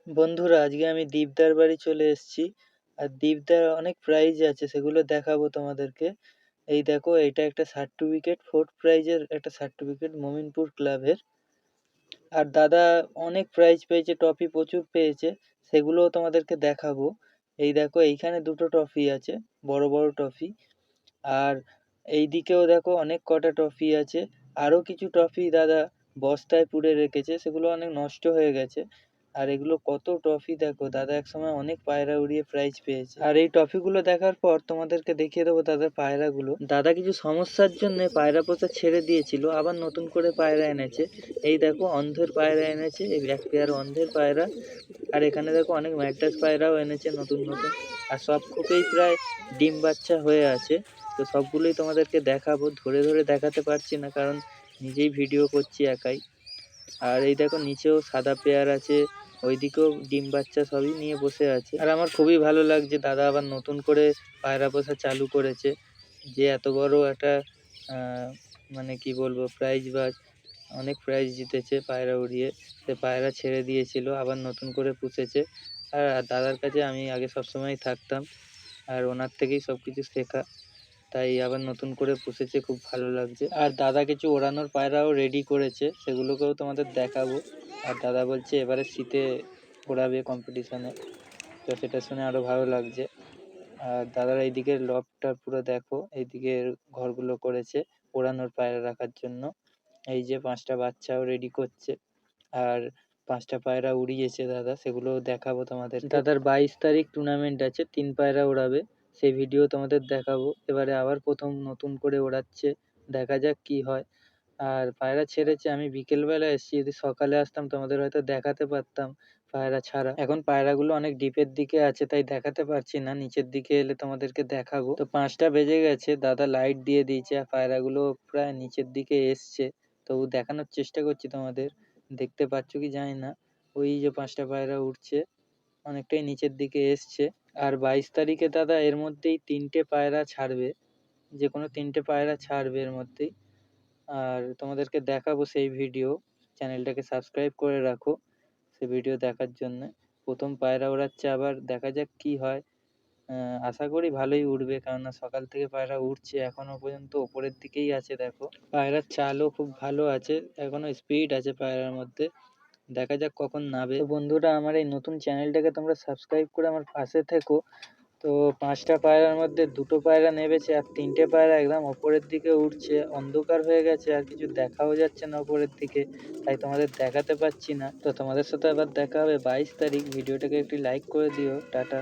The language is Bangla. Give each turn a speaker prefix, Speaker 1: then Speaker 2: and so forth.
Speaker 1: বন্ধুরা, আজকে আমি দীপদার বাড়ি চলে এসেছি। আর দীপদার অনেক প্রাইজ আছে, সেগুলো দেখাবো তোমাদেরকে। এই দেখো, এটা একটা সার্টিফিকেট, 4th প্রাইজের একটা সার্টিফিকেট মোমিনপুর ক্লাবের। আর দাদা অনেক প্রাইজ পেয়েছে, ট্রফি প্রচুর পেয়েছে, সেগুলোও তোমাদেরকে দেখাবো। এই দেখো, এইখানে দুটো ট্রফি আছে, বড় বড় ট্রফি। আর এই দিকেও দেখো অনেক কটা ট্রফি আছে। আরও কিছু ট্রফি দাদা বস্তায় পুরে রেখেছে, সেগুলো অনেক নষ্ট হয়ে গেছে। আর এগুলো কত ট্রফি দেখো, দাদা একসময় অনেক পায়রা উড়িয়ে প্রাইজ পেয়েছে। আর এই ট্রফিগুলো দেখার পর তোমাদেরকে দেখিয়ে দেবো দাদার পায়রাগুলো। দাদা কিছু সমস্যার জন্য পায়রা পোষা ছেড়ে দিয়েছিল, আবার নতুন করে পায়রা এনেছে। এই দেখো, অন্ধের পায়রা এনেছে, এই এক পেয়ার অন্ধের পায়রা। আর এখানে দেখো অনেক ম্যাড্রাস পায়রাও এনেছে নতুন নতুন। আর সব খোপেই প্রায় ডিম বাচ্চা হয়ে আছে। তো সবগুলোই তোমাদেরকে দেখাবো, ধরে ধরে দেখাতে পারছি না কারণ নিজেই ভিডিও করছি একাই। আর এই দেখো, নিচেও সাদা পেয়ার আছে, ওইদিকেও ডিম বাচ্চা সবই নিয়ে বসে আছে। আর আমার খুবই ভালো লাগছে, দাদা আবার নতুন করে পায়রা পোষা চালু করেছে। যে এত বড় একটা মানে কি বলবো, প্রাইজ বা অনেক প্রাইজ জিতেছে পায়রা উড়িয়ে, সে পায়রা ছেড়ে দিয়েছিল, আবার নতুন করে পুষেছে। আর দাদার কাছে আমি আগে সবসময় থাকতাম, আর ওনার থেকেই সব কিছু শেখা, তাই আবার নতুন করে পুষেছে, খুব ভালো লাগছে। আর দাদা কিছু ওড়ানোর পায়রাও রেডি করেছে, সেগুলোকেও তোমাদের দেখাবো। আর দাদা বলছে এবারে শীতে ওড়াবে কম্পিটিশনে, তো সেটা শুনে আরও ভালো লাগছে। আর দাদার এইদিকে লবটা পুরো দেখো, এইদিকে ঘরগুলো করেছে ওড়ানোর পায়রা রাখার জন্য। এই যে 5টা বাচ্চাও রেডি করছে। আর 5টা পায়রা উড়িয়েছে দাদা, সেগুলোও দেখাবো তোমাদের। দাদার 22 তারিখ টুর্নামেন্ট আছে, 3 পায়রা ওড়াবে, সেই ভিডিও তোমাদের দেখাবো। এবারে আবার প্রথম নতুন করে ওড়াচ্ছে, দেখা যাক কি হয়। আর পায়রা ছেড়েছে, আমি বিকেলবেলা এসেছি, যদি সকালে আসতাম তোমাদের হয়তো দেখাতে পারতাম পায়রা ছাড়া। এখন পায়রাগুলো অনেক ডিপের দিকে আছে, তাই দেখাতে পারছি না, নিচের দিকে এলে তোমাদেরকে দেখাবো। তো 5টা বেজে গেছে, দাদা লাইট দিয়ে দিয়েছে, আর পায়রাগুলো প্রায় নিচের দিকে এসছে। তবু দেখানোর চেষ্টা করছি তোমাদের, দেখতে পাচ্ছ কি জানি না। ওই যে 5টা পায়রা উঠছে, অনেকটাই নিচের দিকে এসছে। আর 22 তারিখে দাদা এর মধ্যেই 3টে পায়রা ছাড়বে, যে কোনো 3টে পায়রা ছাড়বে এর মধ্যেই। আর তোমাদেরকে দেখাবো সেই ভিডিও, চ্যানেলটাকে সাবস্ক্রাইব করে রাখো সেই ভিডিও দেখার জন্য। প্রথম পায়রা ওড়াচ্ছে, আবার দেখা যাক কি হয়। আশা করি ভালোই উড়বে, কেননা সকাল থেকে পায়রা উড়ছে, এখনো পর্যন্ত ওপরের দিকেই আছে। দেখো, পায়রার চালও খুব ভালো আছে, এখনো স্পিড আছে পায়রার মধ্যে, দেখা যাক কখন নাবে। তো বন্ধুরা, আমার এই নতুন চ্যানেলটাকে তোমরা সাবস্ক্রাইব করে আমার পাশে থেকো। তো 5টা পায়রার মধ্যে 2টো পায়রা নেমেছে, আর 3টে পায়রা একদম ওপরের দিকে উঠছে, অন্ধকার হয়ে গেছে, আর কিছু দেখাও যাচ্ছে না ওপরের দিকে, তাই তোমাদের দেখাতে পাচ্ছি না। তো তোমাদের সাথে আবার দেখা হবে 22 তারিখ। ভিডিওটাকে একটি লাইক করে দিও। টাটা।